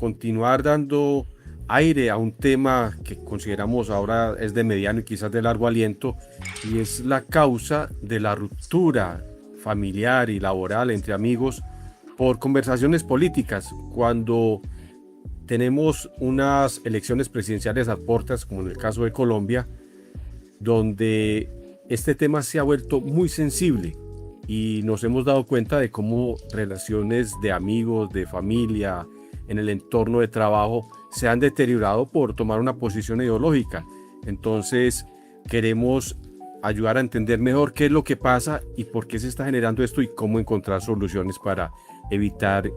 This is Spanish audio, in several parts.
continuar dando aire a un tema que consideramos ahora es de mediano y quizás de largo aliento, y es la causa de la ruptura familiar y laboral entre amigos por conversaciones políticas. Cuando tenemos unas elecciones presidenciales a puertas, como en el caso de Colombia, donde este tema se ha vuelto muy sensible y nos hemos dado cuenta de cómo relaciones de amigos, de familia, en el entorno de trabajo se han deteriorado por tomar una posición ideológica. Entonces queremos ayudar a entender mejor qué es lo que pasa y por qué se está generando esto y cómo encontrar soluciones para evitar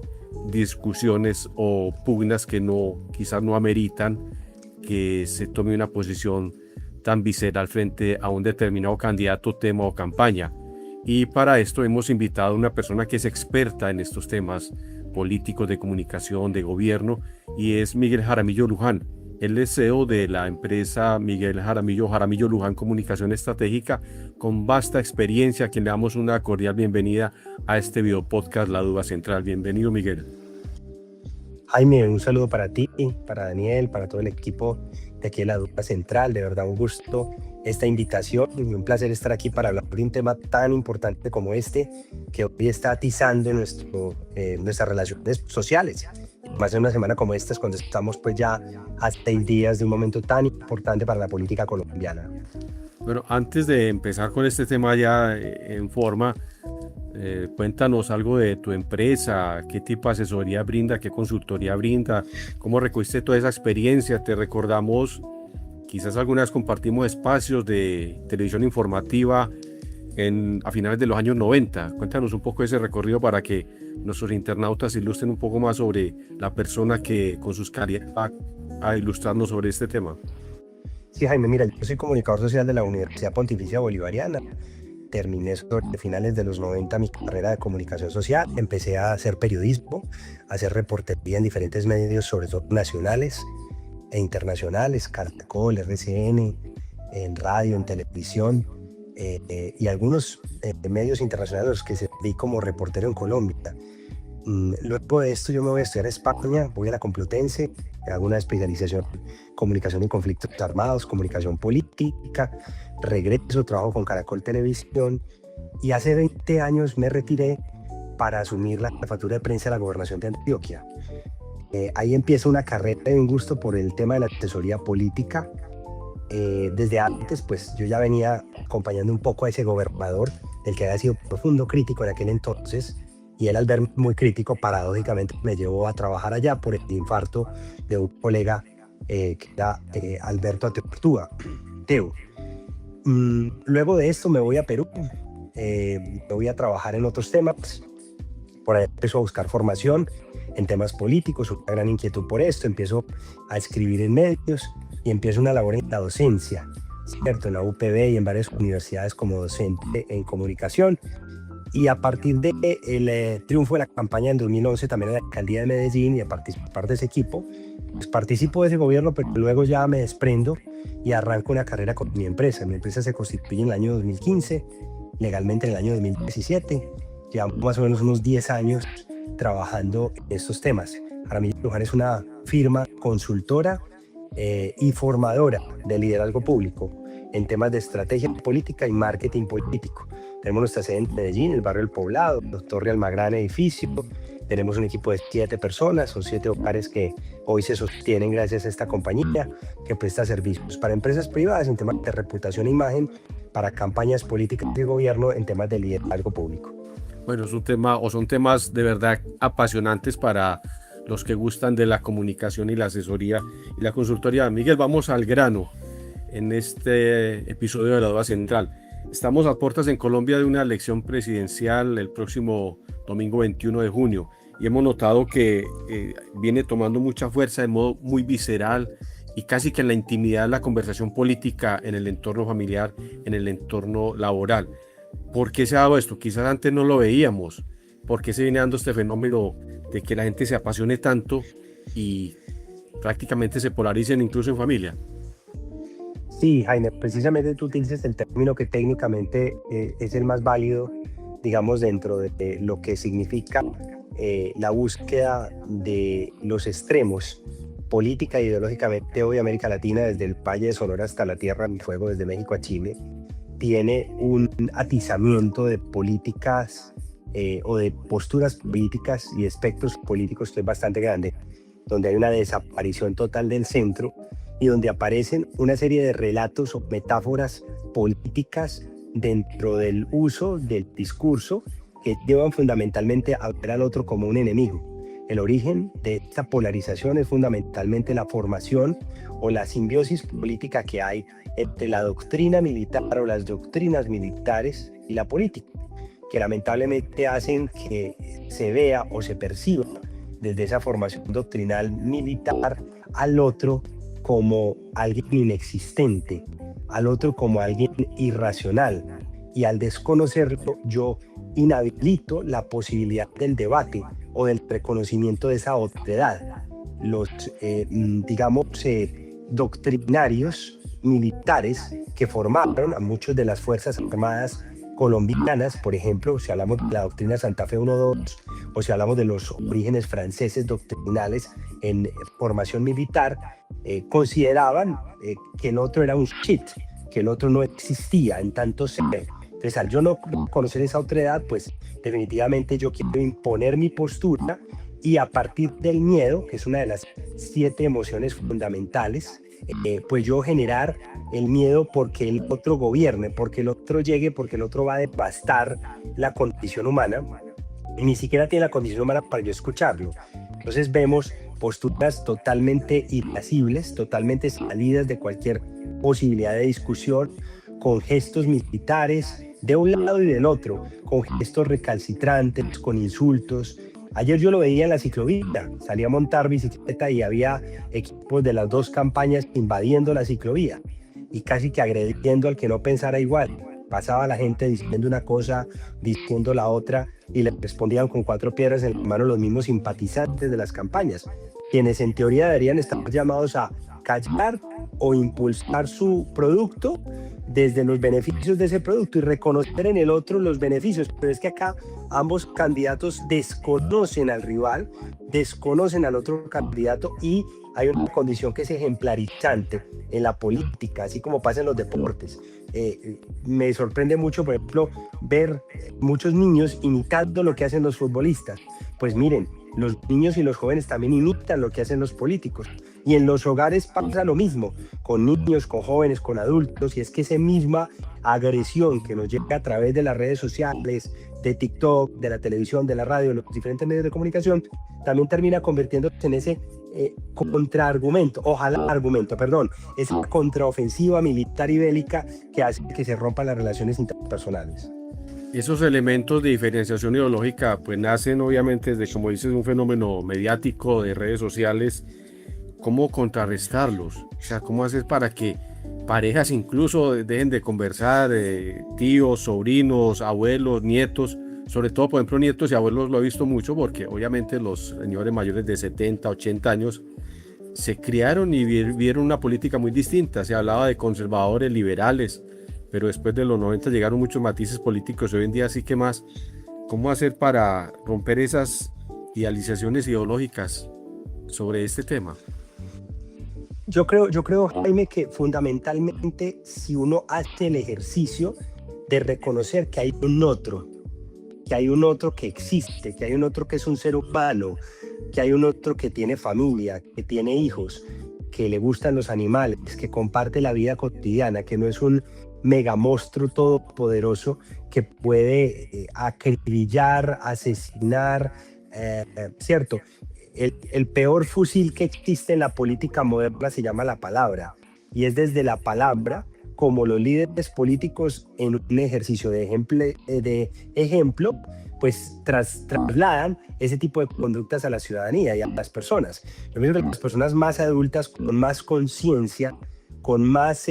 discusiones o pugnas que quizás no ameritan que se tome una posición tan visceral frente a un determinado candidato, tema o campaña. Y para esto hemos invitado a una persona que es experta en estos temas políticos, de comunicación, de gobierno, y es Miguel Jaramillo Luján. Él es CEO de la empresa Miguel Jaramillo Luján Comunicación Estratégica, con vasta experiencia, a quien le damos una cordial bienvenida a este video podcast La Duda Central. Bienvenido, Miguel. Jaime, un saludo para ti, para Daniel, para todo el equipo de aquí de La Duda Central. De verdad, un gusto esta invitación y un placer estar aquí para hablar de un tema tan importante como este, que hoy está atizando nuestras relaciones sociales. Más en una semana como esta, es cuando estamos pues ya a 6 días de un momento tan importante para la política colombiana. Bueno, antes de empezar con este tema ya en forma, cuéntanos algo de tu empresa, qué tipo de asesoría brinda, qué consultoría brinda, cómo recogiste toda esa experiencia. Te recordamos, quizás alguna vez compartimos espacios de televisión informativa a finales de los años 90. Cuéntanos un poco de ese recorrido para que nuestros internautas ilustren un poco más sobre la persona que con sus calidades va a ilustrarnos sobre este tema. Sí, Jaime, mira, yo soy comunicador social de la Universidad Pontificia Bolivariana. Terminé sobre finales de los 90 mi carrera de comunicación social. Empecé a hacer periodismo, a hacer reportería en diferentes medios, sobre todo nacionales e internacionales, Caracol, RCN, en radio, en televisión, y algunos medios internacionales los que serví como reportero en Colombia. Luego de esto yo me voy a estudiar a España, voy a la Complutense, hago una especialización en comunicación y conflictos armados, comunicación política, regreso, trabajo con Caracol Televisión y hace 20 años me retiré para asumir la jefatura de prensa de la Gobernación de Antioquia. Ahí empieza una carrera y un gusto por el tema de la asesoría política. Desde antes pues yo ya venía acompañando un poco a ese gobernador del que había sido profundo crítico en aquel entonces, y él, al verme muy crítico, paradójicamente me llevó a trabajar allá por el infarto de un colega que era Alberto Ateortúa, Teo. Luego de esto me voy a Perú, me voy a trabajar en otros temas. Por ahí empiezo a buscar formación en temas políticos, una gran inquietud por esto, empiezo a escribir en medios y empiezo una labor en la docencia, ¿cierto? En la UPB y en varias universidades como docente en comunicación. Y a partir del triunfo de la campaña en 2011 también en la alcaldía de Medellín y a participar de ese equipo, pues participo de ese gobierno, pero luego ya me desprendo y arranco una carrera con mi empresa. Mi empresa se constituye en el año 2015, legalmente en el año 2017. Llevamos más o menos unos 10 años trabajando en estos temas. Jaramillo Luján es una firma consultora y formadora de liderazgo público en temas de estrategia política y marketing político. Tenemos nuestra sede en Medellín, el barrio El Poblado, Torre Almagrán edificio. Tenemos un equipo de 7 personas, son 7 hogares que hoy se sostienen gracias a esta compañía que presta servicios para empresas privadas en temas de reputación e imagen, para campañas políticas de gobierno en temas de liderazgo público. Bueno, es un tema o son temas de verdad apasionantes para los que gustan de la comunicación y la asesoría y la consultoría. Miguel, vamos al grano en este episodio de La Duda Central. Estamos a puertas en Colombia de una elección presidencial el próximo domingo 21 de junio y hemos notado que viene tomando mucha fuerza de modo muy visceral y casi que en la intimidad de la conversación política, en el entorno familiar, en el entorno laboral. ¿Por qué se ha dado esto? Quizás antes no lo veíamos. ¿Por qué se viene dando este fenómeno de que la gente se apasione tanto y prácticamente se polaricen incluso en familia? Sí, Jaime, precisamente tú utilizas el término que técnicamente es el más válido, digamos, dentro de lo que significa la búsqueda de los extremos, política e ideológicamente, hoy América Latina, desde el Valle de Sonora hasta la Tierra del Fuego, desde México a Chile, tiene un atizamiento de políticas o de posturas políticas y espectros políticos que es bastante grande, donde hay una desaparición total del centro y donde aparecen una serie de relatos o metáforas políticas dentro del uso del discurso que llevan fundamentalmente a ver al otro como un enemigo. El origen de esta polarización es fundamentalmente la formación o la simbiosis política que hay entre la doctrina militar o las doctrinas militares y la política, que lamentablemente hacen que se vea o se perciba desde esa formación doctrinal militar al otro como alguien inexistente, al otro como alguien irracional, y al desconocerlo yo inhabilito la posibilidad del debate o del reconocimiento de esa otredad. Los, doctrinarios militares que formaron a muchas de las Fuerzas Armadas colombianas, por ejemplo, si hablamos de la doctrina Santa Fe 1-2, o si hablamos de los orígenes franceses doctrinales en formación militar, consideraban que el otro era un shit, que el otro no existía en tanto ser. Entonces, al yo no conocer esa otredad, pues definitivamente yo quiero imponer mi postura y a partir del miedo, que es una de las 7 emociones fundamentales, pues yo generar el miedo porque el otro gobierne, porque el otro llegue, porque el otro va a devastar la condición humana y ni siquiera tiene la condición humana para yo escucharlo. Entonces vemos posturas totalmente irascibles, totalmente salidas de cualquier posibilidad de discusión, con gestos militares de un lado y del otro, con gestos recalcitrantes, con insultos. Ayer yo lo veía en la ciclovía, salía a montar bicicleta y había equipos de las 2 campañas invadiendo la ciclovía y casi que agrediendo al que no pensara igual. Pasaba la gente diciendo una cosa, diciendo la otra, y le respondían con 4 piedras en la mano los mismos simpatizantes de las campañas, quienes en teoría deberían estar llamados a callar o impulsar su producto desde los beneficios de ese producto y reconocer en el otro los beneficios. Pero es que acá ambos candidatos desconocen al rival, desconocen al otro candidato, y hay una condición que es ejemplarizante en la política, así como pasa en los deportes. Me sorprende mucho, por ejemplo, ver muchos niños imitando lo que hacen los futbolistas. Pues miren, los niños y los jóvenes también imitan lo que hacen los políticos. Y en los hogares pasa lo mismo, con niños, con jóvenes, con adultos, y es que esa misma agresión que nos llega a través de las redes sociales, de TikTok, de la televisión, de la radio, de los diferentes medios de comunicación, también termina convirtiéndose en ese esa contraofensiva militar y bélica que hace que se rompan las relaciones interpersonales. Esos elementos de diferenciación ideológica pues nacen obviamente desde, como dices, un fenómeno mediático de redes sociales. ¿Cómo contrarrestarlos? O sea, ¿cómo haces para que parejas incluso dejen de conversar, tíos, sobrinos, abuelos, nietos? Sobre todo, por ejemplo, nietos y abuelos lo he visto mucho porque obviamente los señores mayores de 70, 80 años se criaron y vieron una política muy distinta. Se hablaba de conservadores, liberales, pero después de los 90 llegaron muchos matices políticos. Hoy en día sí que más. ¿Cómo hacer para romper esas idealizaciones ideológicas sobre este tema? Yo creo, Jaime, que fundamentalmente si uno hace el ejercicio de reconocer que hay un otro que existe, que hay un otro que es un ser humano, que hay un otro que tiene familia, que tiene hijos, que le gustan los animales, que comparte la vida cotidiana, que no es un megamonstruo todopoderoso que puede acribillar, asesinar, ¿cierto? El peor fusil que existe en la política moderna se llama la palabra, y es desde la palabra como los líderes políticos en un ejercicio de ejemplo, pues trasladan ese tipo de conductas a la ciudadanía y a las personas. Lo mismo que las personas más adultas, con más conciencia, con más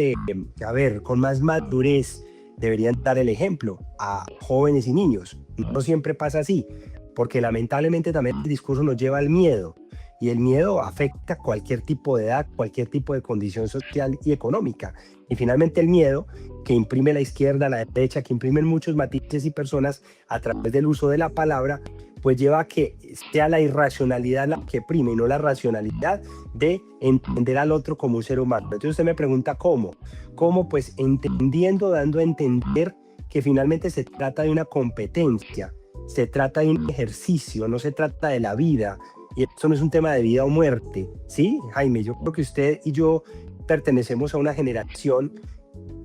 madurez, deberían dar el ejemplo a jóvenes y niños. No siempre pasa así, porque lamentablemente también el discurso nos lleva al miedo, y el miedo afecta cualquier tipo de edad, cualquier tipo de condición social y económica. Y finalmente el miedo que imprime la izquierda, la derecha, que imprimen muchos matices y personas a través del uso de la palabra, pues lleva a que sea la irracionalidad la que prime y no la racionalidad de entender al otro como un ser humano. Entonces usted me pregunta ¿cómo? ¿Cómo? Pues entendiendo, dando a entender que finalmente se trata de una competencia, se trata de un ejercicio, no se trata de la vida. Y esto no es un tema de vida o muerte, ¿sí, Jaime? Yo creo que usted y yo pertenecemos a una generación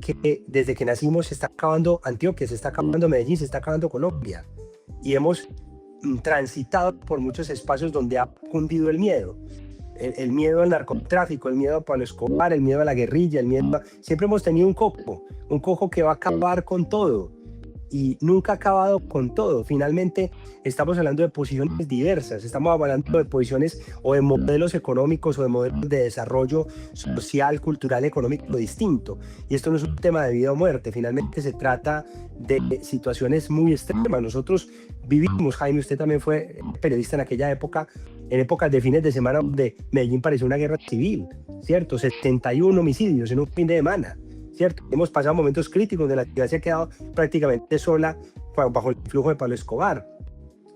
que desde que nacimos se está acabando Antioquia, se está acabando Medellín, se está acabando Colombia. Y hemos transitado por muchos espacios donde ha cundido el miedo. El miedo al narcotráfico, el miedo a Pablo Escobar, el miedo a la guerrilla, el miedo a... Siempre hemos tenido un coco que va a acabar con todo y nunca ha acabado con todo. Finalmente estamos hablando de posiciones diversas, estamos hablando de posiciones o de modelos económicos o de modelos de desarrollo social, cultural, económico distinto. Y esto no es un tema de vida o muerte, finalmente se trata de situaciones muy extremas. Nosotros vivimos, Jaime, usted también fue periodista en aquella época, en épocas de fines de semana donde Medellín parecía una guerra civil, ¿cierto? 71 homicidios en un fin de semana, ¿cierto? Hemos pasado momentos críticos donde la ciudad se ha quedado prácticamente sola bajo el flujo de Pablo Escobar,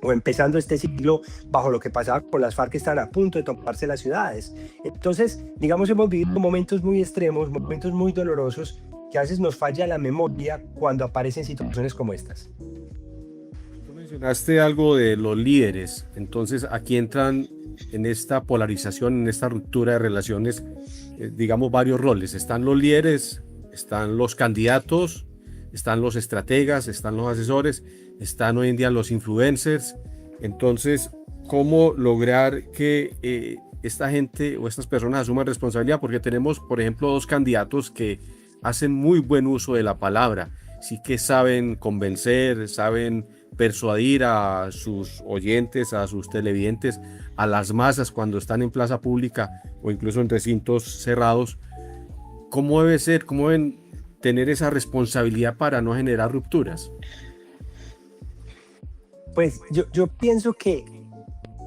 o empezando este siglo bajo lo que pasaba con las FARC que están a punto de tomarse las ciudades. Entonces, digamos, hemos vivido momentos muy extremos, momentos muy dolorosos, que a veces nos falla la memoria cuando aparecen situaciones como estas. Mencionaste algo de los líderes, entonces aquí entran en esta polarización, en esta ruptura de relaciones, digamos varios roles. Están los líderes, están los candidatos, están los estrategas, están los asesores, están hoy en día los influencers. Entonces, ¿cómo lograr que esta gente o estas personas asuman responsabilidad? Porque tenemos, por ejemplo, dos candidatos que hacen muy buen uso de la palabra, sí que saben convencer, saben persuadir a sus oyentes, a sus televidentes, a las masas cuando están en plaza pública o incluso en recintos cerrados. ¿Cómo debe ser? ¿Cómo deben tener esa responsabilidad para no generar rupturas? Pues yo pienso que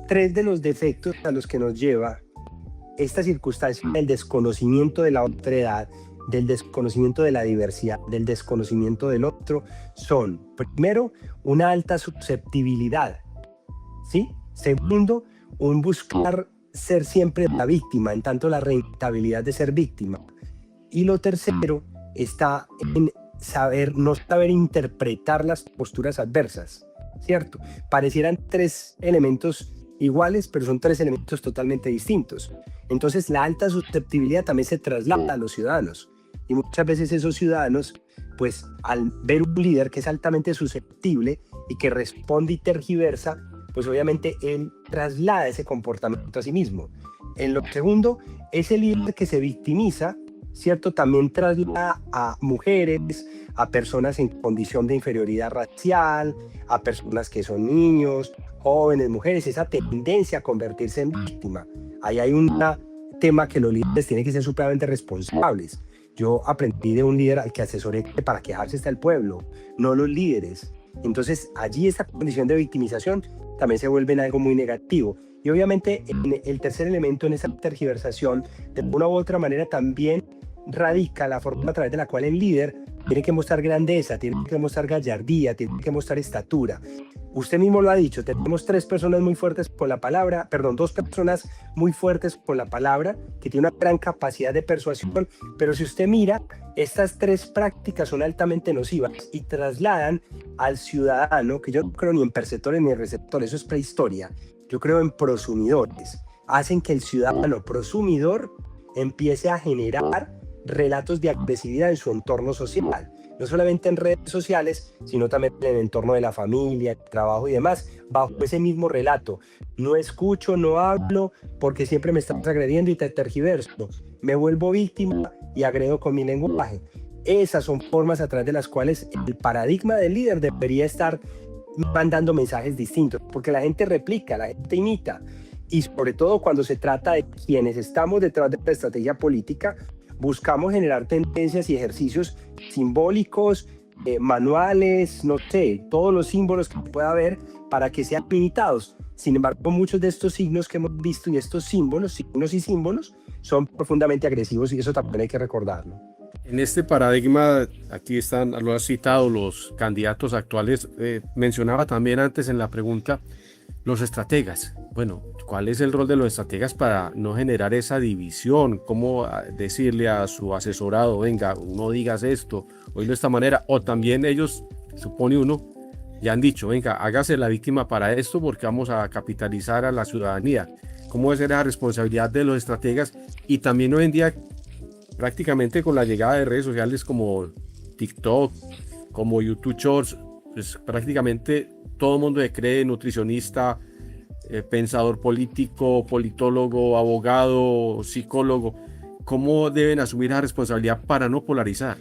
tres de los defectos a los que nos lleva esta circunstancia del desconocimiento de la otra edad, del desconocimiento de la diversidad, del desconocimiento del otro, son, primero, una alta susceptibilidad, ¿sí? Segundo, un buscar ser siempre la víctima, en tanto la rentabilidad de ser víctima. Y lo tercero está en no saber interpretar las posturas adversas, ¿cierto? Parecieran tres elementos iguales, pero son tres elementos totalmente distintos. Entonces, la alta susceptibilidad también se traslada a los ciudadanos. Y muchas veces esos ciudadanos, pues al ver un líder que es altamente susceptible y que responde y tergiversa, pues obviamente él traslada ese comportamiento a sí mismo. En lo segundo, ese líder que se victimiza, ¿cierto? También traslada a mujeres, a personas en condición de inferioridad racial, a personas que son niños, jóvenes, mujeres, esa tendencia a convertirse en víctima. Ahí hay un tema que los líderes tienen que ser supremamente responsables. Yo aprendí de un líder al que asesoré que para quejarse está el pueblo, no los líderes. Entonces allí esta condición de victimización también se vuelve en algo muy negativo. Y obviamente en el tercer elemento, en esa tergiversación, de una u otra manera también radica la forma a través de la cual el líder tiene que mostrar grandeza, tiene que mostrar gallardía, tiene que mostrar estatura. Usted mismo lo ha dicho, tenemos dos personas muy fuertes con la palabra, que tienen una gran capacidad de persuasión, pero si usted mira, estas tres prácticas son altamente nocivas y trasladan al ciudadano, que yo no creo ni en perceptores ni en receptores, eso es prehistoria, yo creo en prosumidores, hacen que el ciudadano prosumidor empiece a generar relatos de agresividad en su entorno social, no solamente en redes sociales, sino también en el entorno de la familia, el trabajo y demás, bajo ese mismo relato. No escucho, no hablo, porque siempre me estás agrediendo y te tergiverso. Me vuelvo víctima y agredo con mi lenguaje. Esas son formas a través de las cuales el paradigma del líder debería estar mandando mensajes distintos, porque la gente replica, la gente imita, y sobre todo cuando se trata de quienes estamos detrás de la estrategia política, buscamos generar tendencias y ejercicios simbólicos, manuales, no sé, todos los símbolos que pueda haber para que sean limitados. Sin embargo, muchos de estos signos que hemos visto y estos símbolos, signos y símbolos, son profundamente agresivos y eso también hay que recordarlo. En este paradigma, aquí están, lo has citado, los candidatos actuales. Mencionaba también antes en la pregunta los estrategas. Bueno, ¿cuál es el rol de los estrategas para no generar esa división? ¿Cómo decirle a su asesorado, venga, no digas esto, oílo de esta manera? O también ellos, supone uno, ya han dicho, venga, hágase la víctima para esto porque vamos a capitalizar a la ciudadanía. ¿Cómo es la responsabilidad de los estrategas? Y también hoy en día, prácticamente con la llegada de redes sociales como TikTok, como YouTube Shorts, pues prácticamente todo el mundo se cree nutricionista, pensador político, politólogo, abogado, psicólogo. ¿Cómo deben asumir la responsabilidad para no polarizar?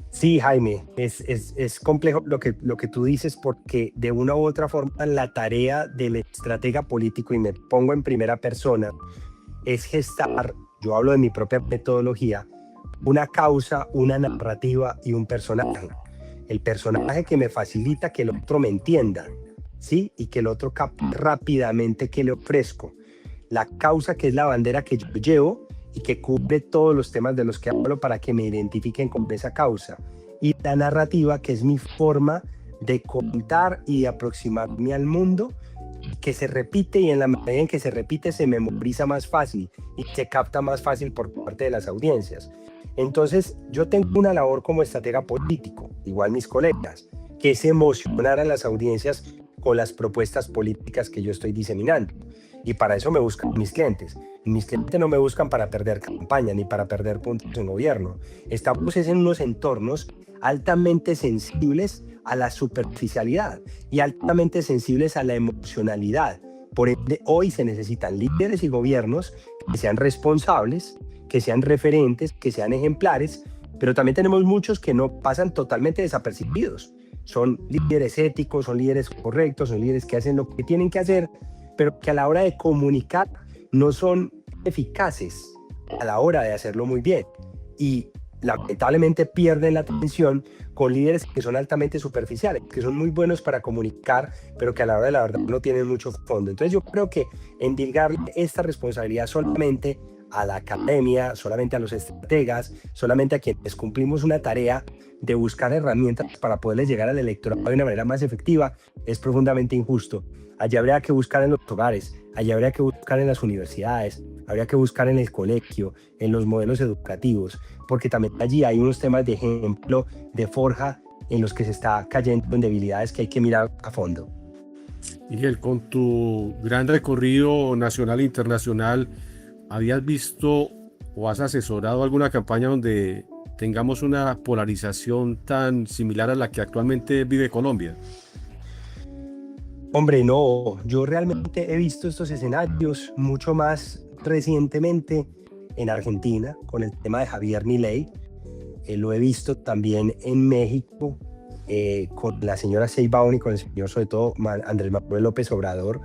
Sí, Jaime, es complejo lo que tú dices porque de una u otra forma la tarea del estratega político, y me pongo en primera persona, es gestar, yo hablo de mi propia metodología, una causa, una narrativa y un personaje. El personaje que me facilita que el otro me entienda, ¿sí? Y que el otro capte rápidamente qué le ofrezco. La causa, que es la bandera que yo llevo y que cubre todos los temas de los que hablo para que me identifiquen con esa causa. Y la narrativa, que es mi forma de contar y de aproximarme al mundo, que se repite, y en la medida en que se repite se memoriza más fácil y se capta más fácil por parte de las audiencias. Entonces yo tengo una labor como estratega político, igual mis colegas, que es emocionar a las audiencias con las propuestas políticas que yo estoy diseminando. Y para eso me buscan mis clientes. Mis clientes no me buscan para perder campaña ni para perder puntos en gobierno. Estamos en unos entornos altamente sensibles a la superficialidad y altamente sensibles a la emocionalidad. Por ende, hoy se necesitan líderes y gobiernos que sean responsables, que sean referentes, que sean ejemplares, pero también tenemos muchos que no pasan totalmente desapercibidos. Son líderes éticos, son líderes correctos, son líderes que hacen lo que tienen que hacer, pero que a la hora de comunicar no son eficaces a la hora de hacerlo muy bien. Y lamentablemente pierden la atención con líderes que son altamente superficiales, que son muy buenos para comunicar, pero que a la hora de la verdad no tienen mucho fondo. Entonces yo creo que endilgarle esta responsabilidad solamente a la academia, solamente a los estrategas, solamente a quienes cumplimos una tarea de buscar herramientas para poderles llegar al electorado de una manera más efectiva, es profundamente injusto. Allí habría que buscar en los hogares, allí habría que buscar en las universidades, habría que buscar en el colegio, en los modelos educativos, porque también allí hay unos temas de ejemplo, de forja, en los que se está cayendo en debilidades que hay que mirar a fondo. Miguel, con tu gran recorrido nacional e internacional, ¿habías visto o has asesorado alguna campaña donde tengamos una polarización tan similar a la que actualmente vive Colombia? Hombre, no, yo realmente he visto estos escenarios mucho más recientemente en Argentina con el tema de Javier Milei. Lo he visto también en México con la señora Sheinbaum y con el señor, sobre todo, Andrés Manuel López Obrador.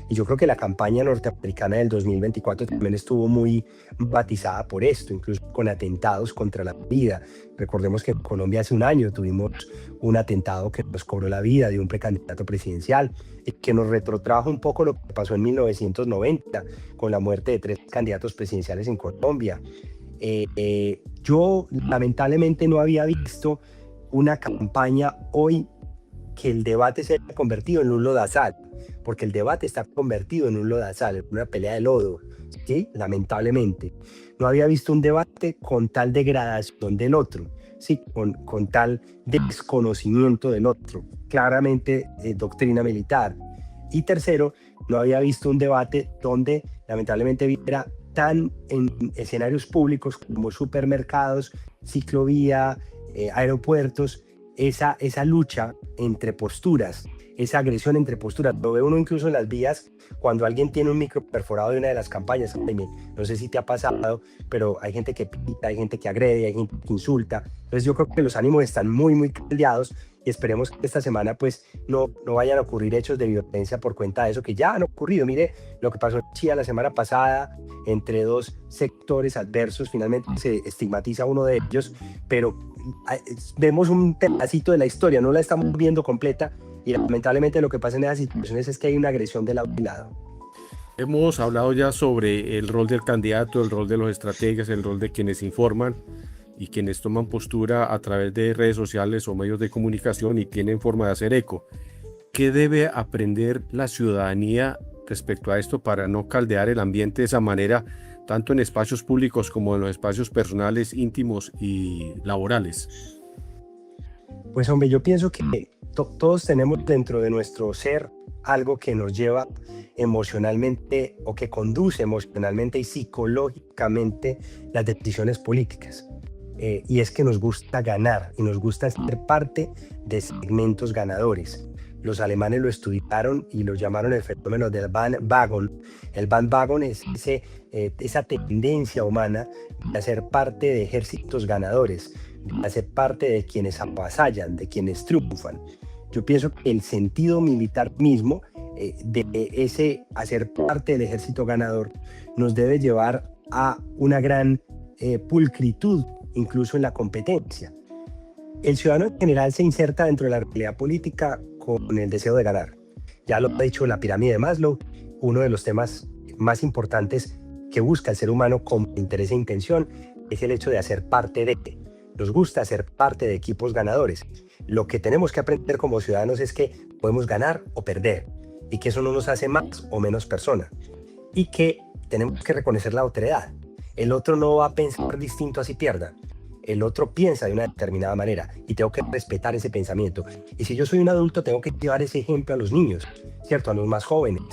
Y yo creo que la campaña norteamericana del 2024 también estuvo muy batizada por esto, incluso con atentados contra la vida. Recordemos que en Colombia hace un año tuvimos un atentado que nos cobró la vida de un precandidato presidencial, que nos retrotrajo un poco lo que pasó en 1990 con la muerte de 3 candidatos presidenciales en Colombia. Yo lamentablemente no había visto una campaña hoy que el debate se haya convertido en un lodazal, porque el debate está convertido en un lodazal, en una pelea de lodo, ¿sí? Lamentablemente. No había visto un debate con tal degradación del otro, ¿sí? Con tal desconocimiento del otro, claramente doctrina militar. Y tercero, no había visto un debate donde lamentablemente viera tan en escenarios públicos como supermercados, ciclovía, aeropuertos, esa lucha entre posturas, esa agresión entre posturas. Lo ve uno incluso en las vías cuando alguien tiene un micro perforado de una de las campañas. No sé si te ha pasado, pero hay gente que pita, hay gente que agrede, hay gente que insulta. Entonces yo creo que los ánimos están muy, muy caldeados y esperemos que esta semana pues no vayan a ocurrir hechos de violencia por cuenta de eso que ya han ocurrido. Mire lo que pasó en Chía la semana pasada entre dos sectores adversos, finalmente se estigmatiza uno de ellos, pero vemos un pedacito de la historia, no la estamos viendo completa, y lamentablemente lo que pasa en esas situaciones es que hay una agresión de lado y lado. Hemos hablado ya sobre el rol del candidato, el rol de los estrategas, el rol de quienes informan y quienes toman postura a través de redes sociales o medios de comunicación y tienen forma de hacer eco. ¿Qué debe aprender la ciudadanía respecto a esto para no caldear el ambiente de esa manera, tanto en espacios públicos como en los espacios personales, íntimos y laborales? Pues hombre, yo pienso que todos tenemos dentro de nuestro ser algo que nos lleva emocionalmente o que conduce emocionalmente y psicológicamente las decisiones políticas. Y es que nos gusta ganar y nos gusta ser parte de segmentos ganadores. Los alemanes lo estudiaron y lo llamaron el fenómeno del Bandwagon. El Bandwagon es esa tendencia humana de ser parte de ejércitos ganadores, de ser parte de quienes avasallan, de quienes triunfan. Yo pienso que el sentido militar mismo de ese hacer parte del ejército ganador nos debe llevar a una gran pulcritud, incluso en la competencia. El ciudadano en general se inserta dentro de la realidad política con el deseo de ganar. Ya lo ha dicho la pirámide de Maslow, uno de los temas más importantes que busca el ser humano con interés e intención es el hecho de hacer parte de. Nos gusta ser parte de equipos ganadores. Lo que tenemos que aprender como ciudadanos es que podemos ganar o perder y que eso no nos hace más o menos persona y que tenemos que reconocer la otredad. El otro no va a pensar distinto así pierda. El otro piensa de una determinada manera y tengo que respetar ese pensamiento. Y si yo soy un adulto, tengo que llevar ese ejemplo a los niños, ¿cierto? A los más jóvenes,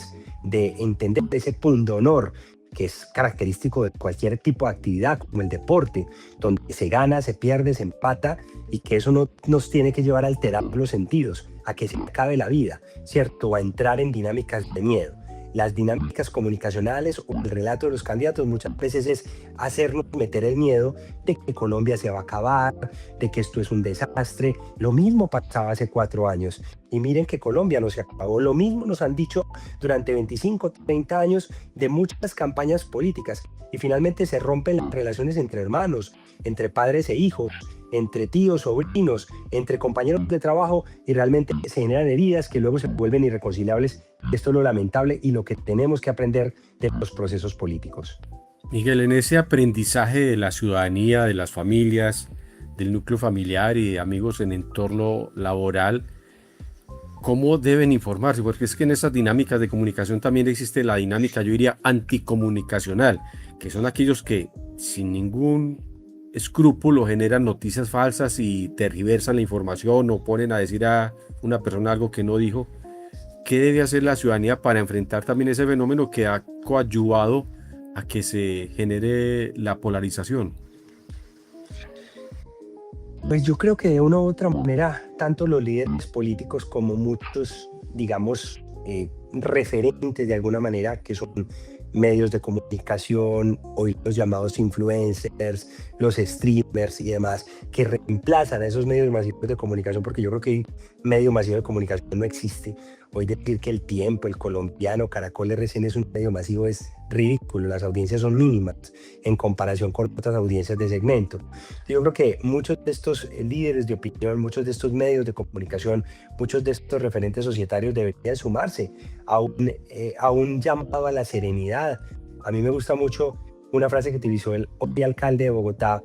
de entender ese pundonor que es característico de cualquier tipo de actividad, como el deporte, donde se gana, se pierde, se empata, y que eso no nos tiene que llevar a alterar los sentidos, a que se acabe la vida, ¿cierto? O a entrar en dinámicas de miedo. Las dinámicas comunicacionales o el relato de los candidatos muchas veces es hacernos meter el miedo de que Colombia se va a acabar, de que esto es un desastre. Lo mismo pasaba hace 4 años. Y miren que Colombia no se acabó. Lo mismo nos han dicho durante 25, 30 años de muchas campañas políticas. Y finalmente se rompen las relaciones entre hermanos, entre padres e hijos, entre tíos, sobrinos, entre compañeros de trabajo, y realmente se generan heridas que luego se vuelven irreconciliables. Esto es lo lamentable y lo que tenemos que aprender de los procesos políticos. Miguel, en ese aprendizaje de la ciudadanía, de las familias, del núcleo familiar y de amigos en entorno laboral, ¿cómo deben informarse? Porque es que en esas dinámicas de comunicación también existe la dinámica, yo diría, anticomunicacional, que son aquellos que sin ningún escrúpulo generan noticias falsas y tergiversan la información o ponen a decir a una persona algo que no dijo. ¿Qué debe hacer la ciudadanía para enfrentar también ese fenómeno que ha coadyuvado a que se genere la polarización? Pues yo creo que de una u otra manera, tanto los líderes políticos como muchos, digamos, referentes de alguna manera, que son medios de comunicación, hoy los llamados influencers, los streamers y demás, que reemplazan a esos medios masivos de comunicación, porque yo creo que el medio masivo de comunicación no existe. Hoy decir que El Tiempo, El Colombiano, Caracol RCN es un medio masivo es ridículo, las audiencias son mínimas en comparación con otras audiencias de segmento. Yo creo que muchos de estos líderes de opinión, muchos de estos medios de comunicación, muchos de estos referentes societarios deberían sumarse a un llamado a la serenidad. A mí me gusta mucho una frase que utilizó el hoy alcalde de Bogotá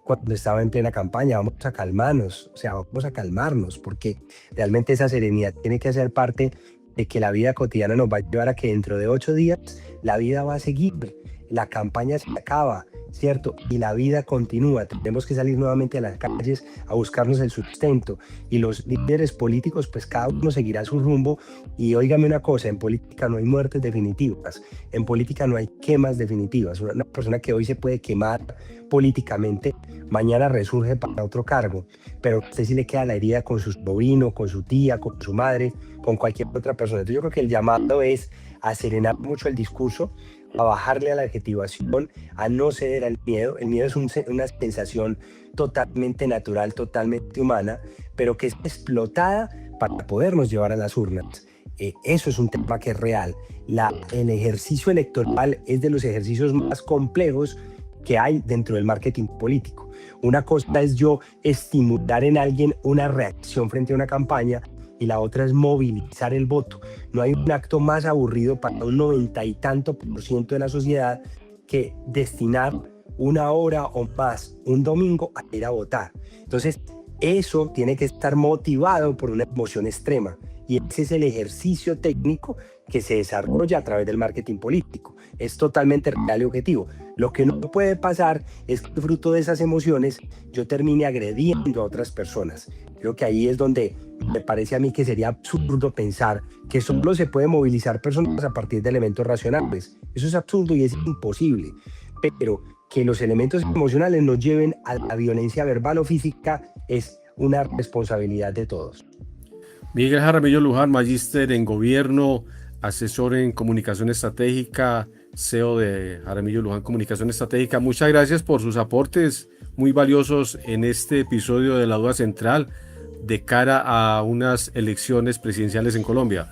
cuando estaba en plena campaña: vamos a calmarnos, o sea, vamos a calmarnos, porque realmente esa serenidad tiene que ser parte de que la vida cotidiana nos va a llevar a que dentro de 8 días la vida va a seguir, la campaña se acaba, ¿cierto? Y la vida continúa. Tenemos que salir nuevamente a las calles a buscarnos el sustento, y los líderes políticos, pues cada uno seguirá su rumbo. Y óigame una cosa, en política no hay muertes definitivas, en política no hay quemas definitivas. Una persona que hoy se puede quemar políticamente, mañana resurge para otro cargo, pero a usted sí le queda la herida con su sobrino, con su tía, con su madre, con cualquier otra persona. Entonces yo creo que el llamado es a serenar mucho el discurso, a bajarle a la adjetivación, a no ceder al miedo. El miedo es una sensación totalmente natural, totalmente humana, pero que es explotada para podernos llevar a las urnas. Eso es un tema que es real. El ejercicio electoral es de los ejercicios más complejos que hay dentro del marketing político. Una cosa es yo estimular en alguien una reacción frente a una campaña y la otra es movilizar el voto. No hay un acto más aburrido para un 90 y tanto % de la sociedad que destinar una hora o más un domingo a ir a votar. Entonces, eso tiene que estar motivado por una emoción extrema y ese es el ejercicio técnico que se desarrolla a través del marketing político. Es totalmente real y objetivo. Lo que no puede pasar es que fruto de esas emociones yo termine agrediendo a otras personas. Creo que ahí es donde me parece a mí que sería absurdo pensar que solo se puede movilizar personas a partir de elementos racionales. Eso es absurdo y es imposible. Pero que los elementos emocionales nos lleven a la violencia verbal o física es una responsabilidad de todos. Miguel Jaramillo Luján, magíster en gobierno, asesor en comunicación estratégica, CEO de Jaramillo Luján Comunicación Estratégica. Muchas gracias por sus aportes muy valiosos en este episodio de La Duda Central de cara a unas elecciones presidenciales en Colombia.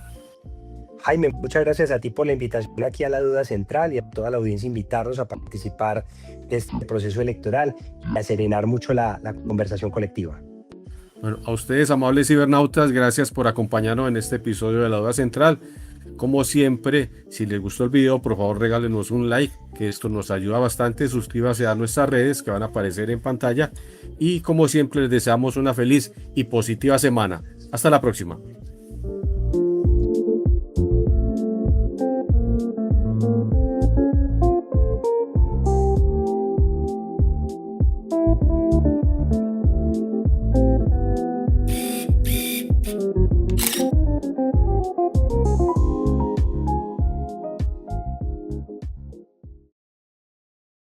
Jaime, muchas gracias a ti por la invitación aquí a La Duda Central y a toda la audiencia invitarnos a participar de este proceso electoral y a serenar mucho la conversación colectiva. Bueno, a ustedes, amables cibernautas, gracias por acompañarnos en este episodio de La Duda Central. Como siempre, si les gustó el video, por favor regálenos un like, que esto nos ayuda bastante. Suscríbase a nuestras redes que van a aparecer en pantalla. Y como siempre, les deseamos una feliz y positiva semana. Hasta la próxima.